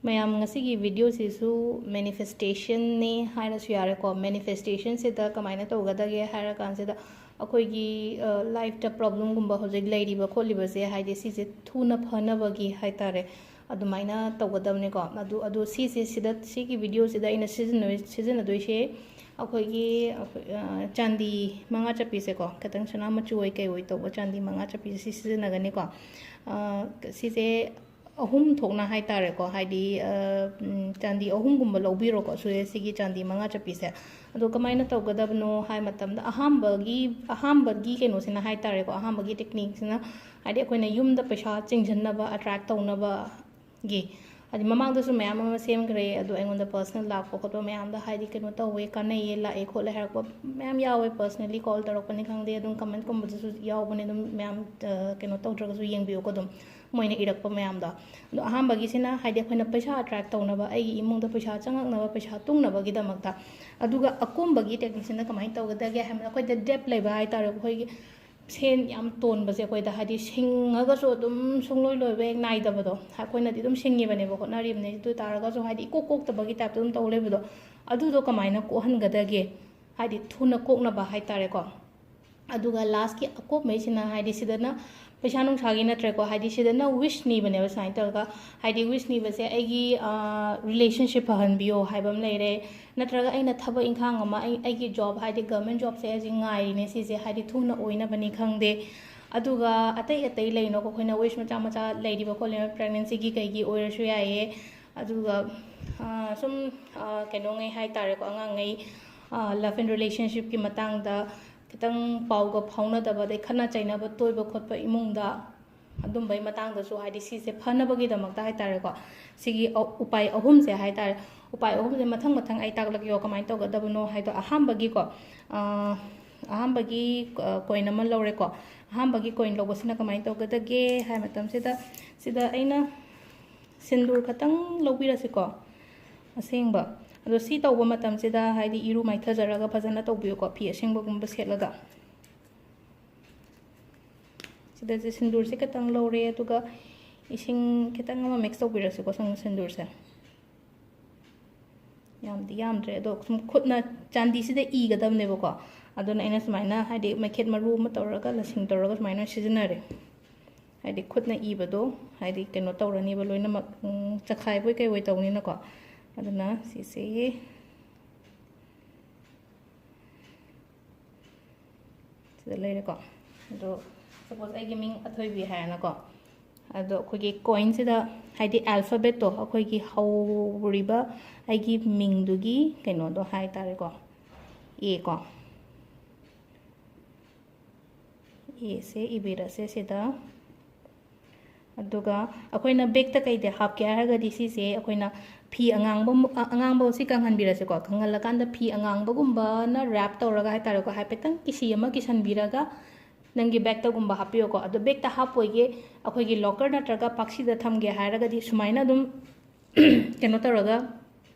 ꯃꯌꯥꯝ ꯉꯁꯤꯒꯤ ꯚꯤꯗꯤꯑꯣꯁꯤꯁꯨ ꯃꯦꯅꯤꯐꯦꯁꯇꯦꯁꯟꯅꯤ ꯍꯥꯏꯔꯁꯨ ꯌꯥꯔꯦꯀꯣ ꯃꯦꯅꯤꯐꯦꯁꯇꯦꯁꯟꯁꯤꯗ ꯀꯃꯥꯏꯅ ꯇꯧꯒꯗꯒꯦ ꯍꯥꯏꯔ ꯀꯥꯟꯁꯤꯗ ꯑꯩꯈꯣꯏꯒꯤ ꯂꯥꯏꯐꯇ ꯄ꯭ꯔꯣꯕ꯭ꯂꯦꯝꯒꯨꯝꯕ ꯍꯧꯖꯤꯛ ꯂꯩꯔꯤꯕ ꯈꯣꯠꯂꯤꯕꯁꯦ ꯍꯥꯏꯗꯤ ꯁꯤꯁꯦ ꯊꯨꯅ ꯐꯅꯕꯒꯤ ꯍꯥꯏꯇꯥꯔꯦ ꯑꯗꯨꯃꯥꯏꯅ ꯇꯧꯒꯗꯕꯅꯤꯀꯣ ꯑꯗꯨ ꯁꯤꯒꯤ ꯚꯤꯗꯤꯑꯣꯁꯤꯗ ꯑꯩꯅ ꯁꯤꯖꯤꯟꯅꯗꯣꯏꯁꯦ ꯑꯩꯈꯣꯏꯒꯤ ꯆꯥꯟꯗꯤ ꯃꯉꯥ ꯆꯞꯄꯤꯁꯦꯀꯣ ꯈꯤꯇꯪ ꯁꯅꯥ ꯃꯆꯨ ꯑꯣꯏ ꯀꯩ ꯑꯣꯏ ꯇꯧꯕ ꯆꯥꯟꯗꯤ ꯃꯉꯥ ꯆꯞꯄꯤꯁꯦ ꯁꯤ ꯁꯤꯖꯤꯟꯅꯒꯅꯤꯀꯣ ꯁꯤꯁꯦ ꯑꯍꯨꯝ ꯊꯣꯛꯅ ꯍꯥꯏꯇꯥꯔꯦꯀꯣ ꯍꯥꯏꯗꯤ ꯆꯥꯟꯗꯤ ꯑꯍꯨꯝꯒꯨꯝꯕ ꯂꯧꯕꯤꯔꯣꯀꯣ ꯁꯤꯒꯤ ꯆꯥꯟꯗꯤ ꯃꯉꯥ ꯆꯞꯄꯤꯁꯦ ꯑꯗꯣ ꯀꯃꯥꯏꯅ ꯇꯧꯒꯗꯕꯅꯣ ꯍꯥꯏ ꯃꯇꯝꯗ ꯑꯍꯥꯟꯕꯒꯤ ꯀꯩꯅꯣꯁꯤꯅ ꯍꯥꯏꯇꯥꯔꯦꯀꯣ ꯑꯍꯥꯟꯕꯒꯤ ꯇꯦꯛꯅꯤꯛꯁꯤꯅ ꯍꯥꯏꯗꯤ ꯑꯩꯈꯣꯏꯅ ꯌꯨꯝꯗ ꯄꯩꯁꯥ ꯆꯤꯡꯁꯤꯟꯅꯕ ꯑꯦꯇ꯭ꯔꯦꯛ ꯇꯧꯅꯕꯒꯤ ꯍꯥꯏꯗꯤ ꯃꯃꯥꯡꯗꯁꯨ ꯃꯌꯥꯝ ꯑꯃ ꯁꯦꯝꯈ꯭ꯔꯦ ꯑꯗꯣ ꯑꯩꯉꯣꯟꯗ ꯄꯔꯁꯅꯦꯜ ꯂꯥꯛꯄ ꯈꯣꯠꯄ ꯃꯌꯥꯝꯗ ꯍꯥꯏꯗꯤ ꯀꯩꯅꯣ ꯇꯧꯋꯦ ꯀꯥꯟꯅꯩꯌꯦ ꯂꯥꯛꯑꯦ ꯈꯣꯠꯂꯦ ꯍꯥꯏꯔꯛꯄ ꯃꯌꯥꯝ ꯌꯥꯎꯋꯦ ꯄꯔꯁꯅꯦꯂꯤ ꯀꯣꯜ ꯇꯧꯔꯛꯄꯅꯤ ꯈꯪꯗꯦ ꯑꯗꯨꯝ ꯀꯃꯦꯟꯠꯀꯨꯝꯕꯗꯁꯨ ꯌꯥꯎꯕꯅꯦ ꯑꯗꯨꯝ ꯃꯌꯥꯝ ꯀꯩꯅꯣ ꯇꯧꯗ꯭ꯔꯒꯁꯨ ꯌꯦꯡꯕꯤꯌꯨꯀꯣ ꯑꯗꯨꯝ ꯃꯣꯏꯅ ꯏꯔꯛꯄ ꯃꯌꯥꯝꯗꯣ ꯑꯗꯣ ꯑꯍꯥꯟꯕꯒꯤꯁꯤꯅ ꯍꯥꯏꯗꯤ ꯑꯩꯈꯣꯏꯅ ꯄꯩꯁꯥ ꯑꯦꯇ꯭ꯔꯦꯛ ꯇꯧꯅꯕ ꯑꯩꯒꯤ ꯏꯃꯨꯡꯗ ꯄꯩꯁꯥ ꯆꯪꯉꯛꯅꯕ ꯄꯩꯁꯥ ꯇꯨꯡꯅꯕꯒꯤꯗꯃꯛꯇ ꯑꯗꯨꯒ ꯑꯀꯣꯟꯕꯒꯤ ꯇꯦꯛꯅꯤꯛꯁꯤꯅ ꯀꯃꯥꯏꯅ ꯇꯧꯒꯗꯒꯦ ꯍꯥꯏꯕꯗ ꯑꯩꯈꯣꯏꯗ ꯗꯦꯞ ꯂꯩꯕ ꯍꯥꯏꯇꯥꯔꯦ ꯑꯩꯈꯣꯏꯒꯤ ꯁꯦꯟ ꯌꯥꯝ ꯇꯣꯟꯕꯁꯦ ꯑꯩꯈꯣꯏꯗ ꯍꯥꯏꯗꯤ ꯁꯤꯡꯉꯒꯁꯨ ꯑꯗꯨꯝ ꯁꯨꯡꯂꯣꯏ ꯂꯣꯏꯕ ꯍꯦꯛ ꯅꯥꯏꯗꯕꯗꯣ ꯑꯩꯈꯣꯏꯅꯗꯤ ꯑꯗꯨꯝ ꯁꯤꯡꯉꯤꯕꯅꯦꯕ ꯍꯣꯠꯅꯔꯤꯕꯅꯦ ꯑꯗꯨ ꯇꯥꯔꯒꯁꯨ ꯍꯥꯏꯗꯤ ꯏꯀꯣꯛ ꯀꯣꯛꯇꯕꯒꯤ ꯇꯥꯏꯞꯇ ꯑꯗꯨꯝ ꯇꯧ ꯂꯩꯕꯗꯣ ꯑꯗꯨꯗꯣ ꯀꯃꯥꯏꯅ ꯀꯣꯛꯍꯟꯒꯗꯒꯦ ꯍꯥꯏꯗꯤ ꯊꯨꯅ ꯀꯣꯛꯅꯕ ꯍꯥꯏꯇꯥꯔꯦꯀꯣ ꯑꯗꯨꯒ ꯂꯥꯁꯀꯤ ꯑꯀꯣꯞꯃꯩꯁꯤꯅ ꯍꯥꯏꯗꯤ ꯁꯤꯗꯅ ꯄꯩꯁా ꯅꯨꯡꯁꯥꯒꯤ ꯅꯠꯇ꯭ꯔꯦꯀꯣ ꯍꯥꯏꯗꯤ ꯁꯤꯗꯅ ꯋꯤꯁ ꯅꯤꯕꯅꯦꯕ ꯁꯨꯃꯥꯏꯅ ꯇꯧꯔꯒ ꯍꯥꯏꯗꯤ ꯋꯤꯁ ꯅꯤꯕꯁꯦ ꯑꯩꯒꯤ ꯔꯤꯂꯦꯁꯟꯁꯤꯞ ꯐꯍꯟꯕꯤꯌꯣ ꯍꯥꯏꯕ ꯑꯃ ꯂꯩꯔꯦ ꯅꯠꯇ꯭ꯔꯒ ꯑꯩꯅ ꯊꯕꯛ ꯏꯪꯈꯥꯡ ꯑꯃ ꯑꯩꯒꯤ ꯖꯣꯕ ꯍꯥꯏꯗꯤ ꯒꯚꯔꯟꯃꯦꯟꯠ ꯖꯣꯕꯁꯦ ꯍꯧꯖꯤꯛ ꯉꯥꯏꯔꯤꯅꯦ ꯁꯤꯁꯦ ꯍꯥꯏꯗꯤ ꯊꯨꯅ ꯑꯣꯏꯅꯕꯅꯤ ꯈꯪꯗꯦ ꯑꯗꯨꯒ ꯑꯇꯩ ꯂꯩꯅꯣꯀꯣ ꯑꯩꯈꯣꯏꯅ ꯋꯤꯁ ꯃꯆꯥ ꯃꯆꯥ ꯂꯩꯔꯤꯕ ꯈꯣꯠꯂꯤꯕ ꯄ꯭ꯔꯦꯒꯅꯦꯟꯁꯤꯒꯤ ꯀꯩꯒꯤ ꯑꯣꯏꯔꯁꯨ ꯌꯥꯏꯌꯦ ꯑꯗꯨꯒ ꯁꯨꯝ ꯀꯩꯅꯣꯉꯩ ꯍꯥꯏꯇꯥꯔꯦꯀꯣ ꯑꯉꯥꯡꯉꯩ ꯂꯚ ꯑꯦꯟ ꯔꯤꯂꯦꯁꯟꯁꯤꯞꯀꯤ ꯃꯇꯥꯡꯗ ꯈꯤꯇꯪ ꯄꯥꯎꯒ ꯐꯥꯎꯅꯗꯕ ꯑꯗꯩ ꯈꯠꯅ ꯆꯩꯅꯕ ꯇꯣꯏꯕ ꯈꯣꯠꯄ ꯏꯃꯨꯡꯗ ꯑꯗꯨꯝꯕꯩ ꯃꯇꯥꯡꯗꯁꯨ ꯍꯥꯏꯗꯤ ꯁꯤꯁꯦ ꯐꯅꯕꯒꯤꯗꯃꯛꯇ ꯍꯥꯏꯇꯥꯔꯦꯀꯣ ꯁꯤꯒꯤ ꯎꯄꯥꯏ ꯑꯍꯨꯝꯁꯦ ꯍꯥꯏꯇꯥꯔꯦ ꯎꯄꯥꯏ ꯑꯍꯨꯝꯁꯦ ꯃꯊꯪ ꯑꯩ ꯇꯥꯛꯂꯛꯀꯦꯀꯣ ꯀꯃꯥꯏꯅ ꯇꯧꯒꯗꯕꯅꯣ ꯍꯥꯏꯗꯣ ꯑꯍꯥꯟꯕꯒꯤꯀꯣ ꯑꯍꯥꯟꯕꯒꯤ ꯀꯣꯏꯟ ꯑꯃ ꯂꯧꯔꯦꯀꯣ ꯑꯍꯥꯟꯕꯒꯤ ꯀꯣꯏꯟ ꯂꯧꯕꯁꯤꯅ ꯀꯃꯥꯏꯅ ꯇꯧꯒꯗꯒꯦ ꯍꯥꯏ ꯃꯇꯝꯁꯤꯗ ꯁꯤꯗ ꯑꯩꯅ ꯁꯤꯟꯗꯨꯔ ꯈꯇꯪ ꯂꯧꯕꯤꯔꯁꯤꯀꯣ ꯑꯁꯦꯡꯕ ꯑꯗꯣ ꯁꯤ ꯇꯧꯕ ꯃꯇꯝꯁꯤꯗ ꯍꯥꯏꯗꯤ ꯏꯔꯨ ꯃꯥꯏꯊꯖꯔꯒ ꯐꯖꯅ ꯇꯧꯕꯤꯌꯨꯀꯣ ꯐꯤ ꯑꯁꯦꯡꯕꯒꯨꯝꯕ ꯁꯦꯠꯂꯒ ꯁꯤꯗꯁꯦ ꯁꯤꯟꯗꯨꯔꯁꯦ ꯈꯤꯇꯪ ꯂꯧꯔꯦ ꯑꯗꯨꯒ ꯏꯁꯤꯡ ꯈꯤꯇꯪ ꯑꯃ ꯃꯤꯛꯁ ꯇꯧꯕꯤꯔꯁꯤꯀꯣ ꯁꯤꯟꯗꯨꯔꯁꯦ ꯌꯥꯝꯗꯤ ꯌꯥꯝꯗ꯭ꯔꯦ ꯑꯗꯣ ꯁꯨꯝ ꯈꯨꯠꯅ ꯆꯥꯟꯗꯤꯁꯤꯗ ꯏꯒꯗꯕꯅꯦꯕꯀꯣ ꯑꯗꯨꯅ ꯑꯩꯅ ꯁꯨꯃꯥꯏꯅ ꯍꯥꯏꯗꯤ ꯃꯩꯈꯦꯠ ꯃꯔꯨ ꯑꯃ ꯇꯧꯔꯒ ꯂꯁꯤꯡ ꯇꯧꯔꯒ ꯁꯨꯃꯥꯏꯅ ꯁꯤꯖꯤꯟꯅꯔꯦ ꯍꯥꯏꯗꯤ ꯈꯨꯠꯅ ꯏꯕꯗꯣ ꯍꯥꯏꯗꯤ ꯀꯩꯅꯣ ꯇꯧꯔꯅꯤꯕ ꯂꯣꯏꯅꯃꯛ ꯆꯈꯥꯏꯕꯣꯏ ꯀꯩꯕꯣꯏ ꯇꯧꯅꯤꯅꯀꯣ ꯑꯗꯨꯅ ꯁꯤꯁꯦ ꯁꯤꯗ ꯂꯩꯔꯦꯀꯣ ꯑꯗꯣ ꯁꯄꯣꯁ ꯑꯩꯒꯤ ꯃꯤꯡ ꯑꯊꯣꯏꯕꯤ ꯍꯥꯏꯔꯅꯀꯣ ꯑꯗꯣ ꯑꯩꯈꯣꯏꯒꯤ ꯀꯣꯏꯟꯁꯤꯗ ꯍꯥꯏꯗꯤ ꯑꯦꯜꯐꯥꯕꯦꯠꯇꯣ ꯑꯩꯈꯣꯏꯒꯤ ꯍꯧꯔꯤꯕ ꯑꯩꯒꯤ ꯃꯤꯡꯗꯨꯒꯤ ꯀꯩꯅꯣꯗꯣ ꯍꯥꯏꯇꯥꯔꯦꯀꯣ ꯀꯣ ꯑꯦꯁꯦ ꯏꯕꯤꯔꯁꯦ ꯁꯤꯗ ꯑꯗꯨꯒ ꯑꯩꯈꯣꯏꯅ ꯕꯦꯛꯇ ꯀꯩꯗ ꯍꯥꯞꯀꯦ ꯍꯥꯏꯔꯒꯗꯤ ꯁꯤꯁꯦ ꯑꯩꯈꯣꯏꯅ ꯐꯤ ꯑꯉꯥꯡꯕ ꯁꯤ ꯀꯪꯍꯟꯕꯤꯔꯁꯦꯀꯣ ꯀꯪꯍꯜꯂꯀꯥꯟꯗ ꯐꯤ ꯑꯉꯥꯡꯕꯒꯨꯝꯕꯅ ꯔꯦꯞ ꯇꯧꯔꯒ ꯍꯥꯏꯇꯥꯔꯦꯀꯣ ꯍꯥꯏꯐꯦꯠꯇꯪ ꯀꯤꯁꯤ ꯑꯃ ꯀꯤꯁꯟꯕꯤꯔꯒ ꯅꯪꯒꯤ ꯕꯦꯛꯇꯒꯨꯝꯕ ꯍꯥꯞꯄꯤꯌꯣꯀꯣ ꯑꯗꯣ ꯕꯦꯛꯇ ꯍꯥꯞꯄꯣꯏꯒꯦ ꯑꯩꯈꯣꯏꯒꯤ ꯂꯣꯀꯔ ꯅꯠꯇ꯭ꯔꯒ ꯄꯥꯛꯁꯤꯗ ꯊꯝꯒꯦ ꯍꯥꯏꯔꯒꯗꯤ ꯁꯨꯃꯥꯏꯅ ꯑꯗꯨꯝ ꯀꯩꯅꯣ ꯇꯧꯔꯒ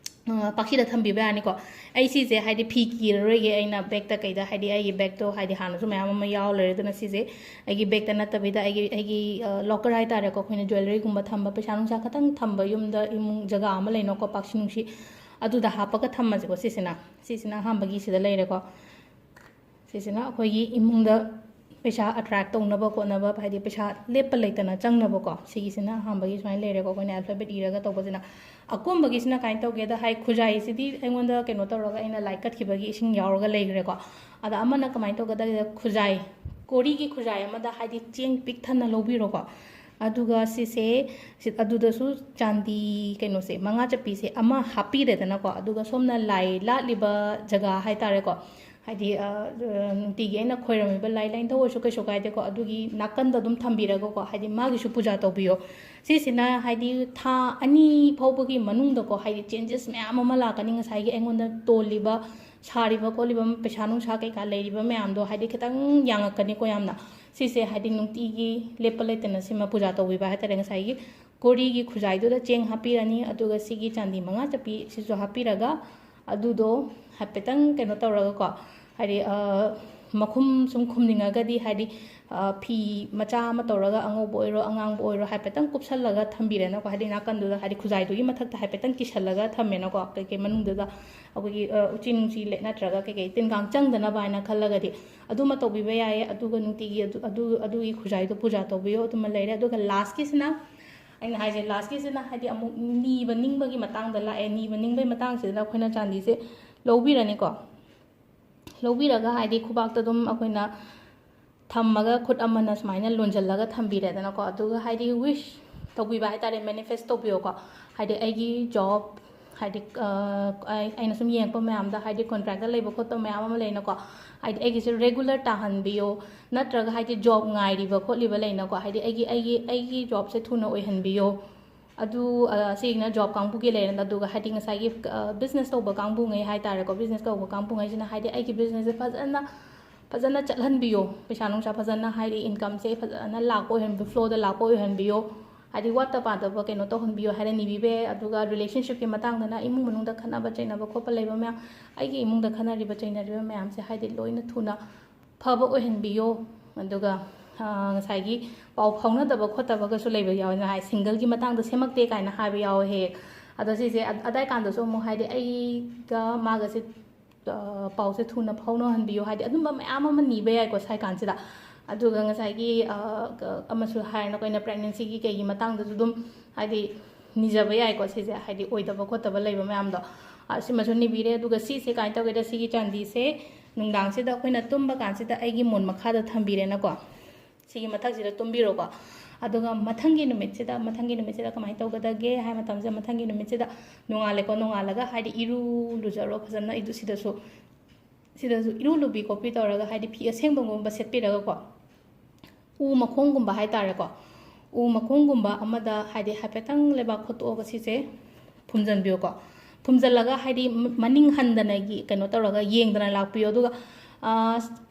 ꯄꯥꯛꯁꯤꯗ ꯊꯝꯕꯤꯕ ꯌꯥꯅꯤꯀꯣ ꯑꯩ ꯁꯤꯁꯦ ꯍꯥꯏꯗꯤ ꯐꯤ ꯀꯤꯔꯔꯣꯏꯒꯦ ꯑꯩꯅ ꯕꯦꯛꯇ ꯀꯩꯗ ꯍꯥꯏꯗꯤ ꯑꯩꯒꯤ ꯕꯦꯛꯇꯣ ꯍꯥꯏꯗꯤ ꯍꯥꯟꯅꯁꯨ ꯃꯌꯥꯝ ꯑꯃ ꯌꯥꯎ ꯂꯩꯔꯦ ꯑꯗꯨꯅ ꯁꯤꯁꯦ ꯑꯩꯒꯤ ꯕꯦꯛꯇ ꯅꯠꯇꯕꯤꯗ ꯑꯩꯒꯤ ꯂꯣꯀꯔ ꯍꯥꯏꯇꯥꯔꯦꯀꯣ ꯑꯩꯈꯣꯏꯅ ꯖ꯭ꯋꯦꯂꯔꯤꯒꯨꯝꯕ ꯊꯝꯕ ꯄꯩꯁꯥ ꯅꯨꯡꯁꯥ ꯈꯇꯪ ꯊꯝꯕ ꯌꯨꯝꯗ ꯏꯃꯨꯡ ꯖꯒꯥ ꯑꯃ ꯂꯩꯅꯣꯀꯣ ꯄꯥꯛꯁꯤ ꯅꯨꯡꯁꯤ ꯑꯗꯨꯗ ꯍꯥꯞꯄꯒ ꯊꯝꯃꯁꯦꯀꯣ ꯁꯤꯁꯤꯅ ꯑꯍꯥꯟꯕꯒꯤ ꯁꯤꯗ ꯂꯩꯔꯦꯀꯣ ꯁꯤꯁꯤꯅ ꯑꯩꯈꯣꯏꯒꯤ ꯏꯃꯨꯡꯗ ꯄꯩꯁꯥ ꯑꯦꯇ꯭ꯔꯦꯛ ꯇꯧꯅꯕ ꯈꯣꯠꯅꯕ ꯍꯥꯏꯗꯤ ꯄꯩꯁꯥ ꯂꯦꯞꯄ ꯂꯩꯇꯅ ꯆꯪꯅꯕꯀꯣ ꯁꯤꯒꯤꯁꯤꯅ ꯑꯍꯥꯟꯕꯒꯤ ꯁꯨꯃꯥꯏꯅ ꯂꯩꯔꯦꯀꯣ ꯑꯩꯈꯣꯏꯅ ꯑꯦꯜꯐꯥꯕꯦꯠ ꯏꯔꯒ ꯇꯧꯕꯁꯤꯅ ꯑꯀꯣꯟꯕꯒꯤꯁꯤꯅ ꯀꯃꯥꯏꯅ ꯇꯧꯒꯦꯗ ꯍꯥꯏ ꯈꯨꯖꯥꯏꯁꯤꯗꯤ ꯑꯩꯉꯣꯟꯗ ꯀꯩꯅꯣ ꯇꯧꯔꯒ ꯑꯩꯅ ꯂꯥꯏꯛ ꯀꯠꯈꯤꯕꯒꯤ ꯏꯁꯤꯡ ꯌꯥꯎꯔꯒ ꯂꯩꯈ꯭ꯔꯦꯀꯣ ꯑꯗ ꯑꯃꯅ ꯀꯃꯥꯏꯅ ꯇꯧꯒꯗꯒꯦꯗ ꯈꯨꯖꯥꯏ ꯀꯣꯔꯤꯒꯤ ꯈꯨꯖꯥꯏ ꯑꯃꯗ ꯍꯥꯏꯗꯤ ꯆꯦꯡ ꯄꯤꯛ ꯊꯟꯅ ꯂꯧꯕꯤꯔꯣꯀꯣ ꯑꯗꯨꯒ ꯁꯤꯁꯦ ꯑꯗꯨꯗꯁꯨ ꯆꯥꯟꯗꯤ ꯀꯩꯅꯣꯁꯦ ꯃꯉꯥ ꯆꯞꯄꯤꯁꯦ ꯑꯃ ꯍꯥꯞꯄꯤꯔꯦꯗꯅꯀꯣ ꯑꯗꯨꯒ ꯁꯣꯝꯅ ꯂꯥꯏ ꯂꯥꯠꯂꯤꯕ ꯖꯒꯥ ꯍꯥꯏꯇꯥꯔꯦꯀꯣ ꯍꯥꯏꯗꯤ ꯅꯨꯡꯇꯤꯒꯤ ꯑꯩꯅ ꯈꯣꯏꯔꯝꯃꯤꯕ ꯂꯥꯏ ꯂꯥꯏꯅꯤꯡꯊꯧ ꯑꯣꯏꯔꯁꯨ ꯀꯩꯁꯨ ꯀꯥꯏꯗꯦꯀꯣ ꯑꯗꯨꯒꯤ ꯅꯥꯀꯟꯗ ꯑꯗꯨꯝ ꯊꯝꯕꯤꯔꯒꯀꯣ ꯍꯥꯏꯗꯤ ꯃꯥꯒꯤꯁꯨ ꯄꯨꯖꯥ ꯇꯧꯕꯤꯌꯣ ꯁꯤꯁꯤꯅ ꯍꯥꯏꯗꯤ ꯊꯥ 2 ꯐꯥꯎꯕꯒꯤ ꯃꯅꯨꯡꯗꯀꯣ ꯍꯥꯏꯗꯤ ꯆꯦꯟꯖꯦꯁ ꯃꯌꯥꯝ ꯑꯃ ꯂꯥꯛꯀꯅꯤ ꯉꯁꯥꯏꯒꯤ ꯑꯩꯉꯣꯟꯗ ꯇꯣꯜꯂꯤꯕ ꯁꯥꯔꯤꯕ ꯈꯣꯠꯂꯤꯕ ꯄꯩꯁꯥ ꯅꯨꯡꯁꯥ ꯀꯩꯀꯥ ꯂꯩꯔꯤꯕ ꯃꯌꯥꯝꯗꯣ ꯍꯥꯏꯗꯤ ꯈꯤꯇꯪ ꯌꯥꯡꯉꯛꯀꯅꯤꯀꯣ ꯌꯥꯝꯅ ꯁꯤꯁꯦ ꯍꯥꯏꯗꯤ ꯅꯨꯡꯇꯤꯒꯤ ꯂꯦꯞꯄ ꯂꯩꯇꯅ ꯁꯤꯃ ꯄꯨꯖꯥ ꯇꯧꯕꯤꯕ ꯍꯥꯏꯇꯥꯔꯦ ꯉꯁꯥꯏꯒꯤ ꯀꯣꯔꯤꯒꯤ ꯈꯨꯖꯥꯏꯗꯨꯗ ꯆꯦꯡ ꯍꯥꯞꯄꯤꯔꯅꯤ ꯑꯗꯨꯒ ꯁꯤꯒꯤ ꯆꯥꯟꯗꯤ ꯃꯉꯥ ꯆꯞꯄꯤ ꯁꯤꯁꯨ ꯍꯥꯞꯄꯤꯔꯒ ꯑꯗꯨꯗꯣ ꯍꯥꯏꯐꯦꯠꯇꯪ ꯀꯩꯅꯣ ꯇꯧꯔꯒꯀꯣ ꯍꯥꯏꯗꯤ मखुम सुम खुमनिंगगदी हाइदि फी मचा अमा तौरगा अंगोब ओइरो अंगांग ओइरो हाइपेतंग कुपसलगा थंबिरेनो को हाइदि नाकंदुदा हाइदि खुजाइदुगी मथक्ता हाइपेतंग किसलगा थमेनो को के मनुंगदुदा अखोगी उचिनुंसी ले नत्रगा के तिनगांग चंगदना बायना खलगदी अदुमा तौबिबे याय अदुगा नुंतिगी अदुगी खुजाइदो पूजा तौबियो अदुमा लेरे अदुगा लास्ट किसना अैन हाइजे लास्ट किसना हाइदि अमु नीबा निंगबगी मतांगदा लाए नीबा निंगबे मतांगसिदा अखोइना चांदीसे लौबिरनिको लौबिरगा हाइदि खुबाक्ता दुम अखोइना थम्मगा खुद अमना सुमाइना लोंजल्लगा थम्बिरेदनाको अदुगा हाइदि विश तौबिबा हाइतारे मैनिफेस्ट तौबियोको हाइदि अैगी जॉब हाइदि अैना सुम येंगपा मैमदा हाइदि कॉन्ट्रैक्ट लेबो खोतो मैम अमा लेनाको हाइदि अैगिसे रेगुलर ताहनबियो नत्रगा हाइदि जॉब गाइरिबा खोलिबा लेनाको हाइदि अैगी जॉब से थुना ओइहनबियो अदु सिगना जॉब कांगबुगे लेरन अदुगा हाइदि ngसाइगी बिजनेस तौबा कांगबुंगै हाइतारेको बिजनेस तौबा कांगबुंगै सिना हाइदि अैगी बिजनेस से फजना चलहनबियो पैसा नुंसा फजना हाइदि इनकम से फजना लाको हन फ्लो दा लाको हनबियो हाइदि वाता पादबा केनो तौहनबियो हाइदि निबिबे अदुगा रिलेशनशिप के मतंगदना इमुंग मनुंगदा खनाबा चैनाबा खोपा लेबा मैम अैगी इमुंगदा खनारिबा चैनारिबा मैम से हाइदि लोइना थुना फबा ओहनबियो अदुगा ngसाइगी पाउ फाउनदबा खोतबगासु लेबा यावना हाइ सिंगल की मतंगदा सेमक्ते काइना हाबा याव हे अदा सिसे अदाय कांदसु मु हाइदि अैगा मागसे पाउसे थुना फाउनो हनबियो हाइदि अदुम मैम अमा नीबा याइको साइ कांसिदा अदुगा ngसाइगी अमसु हाइना कोइना प्रेगनेंसी की केगी मतंगदसु दुम हाइदि निजबा याइको सिसे हाइदि ओइदबा खोतबा लेबा मैमदो सिमसु निबिरे अदुगा सिसे काइन तौगेदा सिगी चांदी से नुंगदांगसिदा अखोइना तुम्बा कांसिदा अैगी मोन मखादा थंबिरेनाको सिगी मथक्सिदा तुम्बिरोको अदुगा मथंगी नुमितसिदा कमाइ तौगदगे हाइ मतमसे मथंगी नुमितसिदा नोंगालेको नोंगालगा हाइदि इरु लुजरो फजना इदु सिदासु इरु लुबी कॉपी तौरगा हाइदि फी असेंबगुंबा सेटपिरगाको उ मखोंगुंबा हाइतारेको उ मखोंगुंबा अमदा हाइदि हाइपेतंग लेबा खोतोगा सिसे फुमजनबियोको फुमजलगा हाइदि मनिंग हंदनागी कनो तौरगा येंगदना लापियो अदुगा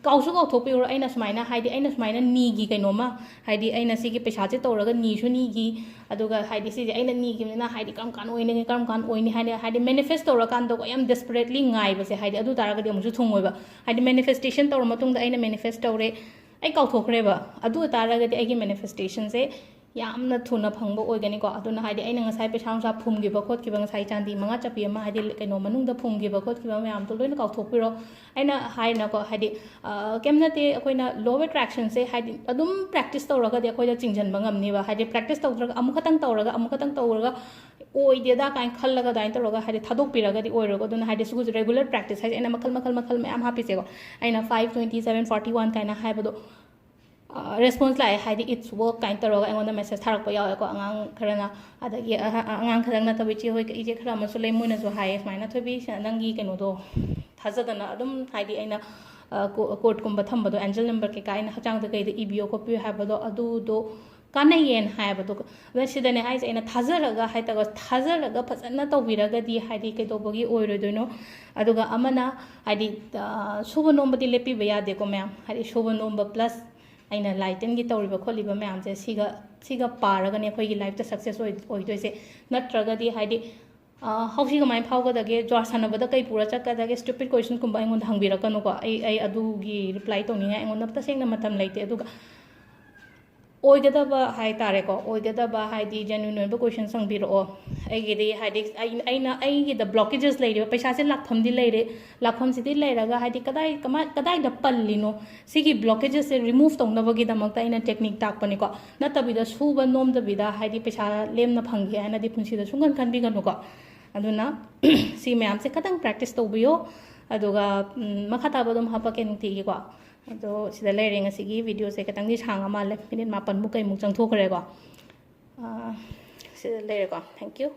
काउसु काउथोपियो अैना सुमाइना हाइदि अैना सुमाइना नीगी कैनोमा हाइदि अैना सिगी पैसाचे तौरगा नीसु नीगी अदुगा हाइदि सिजे अैना नीगिना हाइदि कम कान ओइनी हाइदि मैनिफेस्ट तौर कांदो याम डेस्परेटली गाइबसे हाइदि अदु तारगदि अमुसु थुंगोइबा हाइदि मैनिफेस्टेशन तौर मतुंगदा अैना मैनिफेस्ट तौरे अै काउथोखरेबा अदु तारगदि अैगी मैनिफेस्टेशन से यामना थुना फंगबो ओइगनिको अदुना हाइदि अैना ngसाइ पैसा नुसा फुमगिबा खोतकिबा ngसाइ चांदी मंगा चपी अमा हाइदि कैनो मनुंगदा फुमगिबा खोतकिबा मैम तो लोइना काउथोपिरो अैना हाइनाको हाइदि केमनते अखोइना लॉ ऑफ अट्रैक्शन से हाइदि अदुम प्रैक्टिस तौरगदि अखोइदा चिंजनबा ngमनिबा हाइदि प्रैक्टिस तौद्रगा अमुखतंग तौरगा ओइदेदा काइन खल्लगा दाइन तौरगा हाइदि थादोकपिरगदि ओइरगो अदुना हाइदि सुगु रेगुलर प्रैक्टिस हाइदि अैना मखल मैम हापिसेको अैना 5 27 41 काइना हाइबदो रेस्पॉन्स लाए हाइदि इट्स वर्क काइन तौरगा अैंगोंदा मेसेज थारकपा यावेको अंगांग खरना अदगी अंगांग खरंग नतबि चे होय इजे खरा अमसु लेइ मोइनासु हाइ स्माइना थोबि नंगी कैनोदो थाजदना अदुम हाइदि अैना कोर्ट कुंबा थंबदो एंजल नंबर के काइन हचांगदा कइदा इबियो कोपियो हाइबदो अदुदो कानयेन हाइबदो सिदने हाइसे अैना थाजरगा फजना तौबिरगदि हाइदि कैदोबगी ओइरोदोनो अदुगा अमना हाइदि सुबा नोंबदि लेपिबा यादेको मैम हाइदि सुबा नोंबा प्लस अैना लाइटन की तौरिबा खोलिबा मैम से सिगा पारगने अखोइगी लाइफ ता सक्सेस ओइदोइसे नत्रगदि हाइदि हौसी कमाइ फाउगदगे जॉर सानबदा कै पूरा चक्कदगे स्टूपिड क्वेश्चन कुंबा अैंगोंदा हंगबिरकनुको अै अदुगी रिप्लाई तौनिंगा अैंगोंदा तसेंगना मतम लेते अदुगा ओइगदबा हाइतारेको ओइगदबा हाइदि जेन्युइन ओइबा क्वेश्चन संबिरओ अैगिदि हाइदि अैना अैगिदा ब्लॉकेजेस लेरे पैसासे लाखफमदि लेरे लाखफमसिदि लेरगा हाइदि कदाइदा पल्लिनो सिगी ब्लॉकेजेस से रिमूव तौनबगी दमकता अैना टेक्निक ताकपनिको नतबिदा सुबा नोमदबिदा हाइदि पैसा लेमना फंगे हाइनादि पुंसिदा सुंगन खनबिगनुको अदुना सि मैम से खतंग प्रैक्टिस तौबियो अदुगा मखाताबदम हापके नुतिगिको अदो सिदा लेरे ngasiगी वीडियो से खतंगदि सांगा माले मिनिट 9 मुक कैमुक चंगथोखरेको सिदा लेरेको थैंक यू।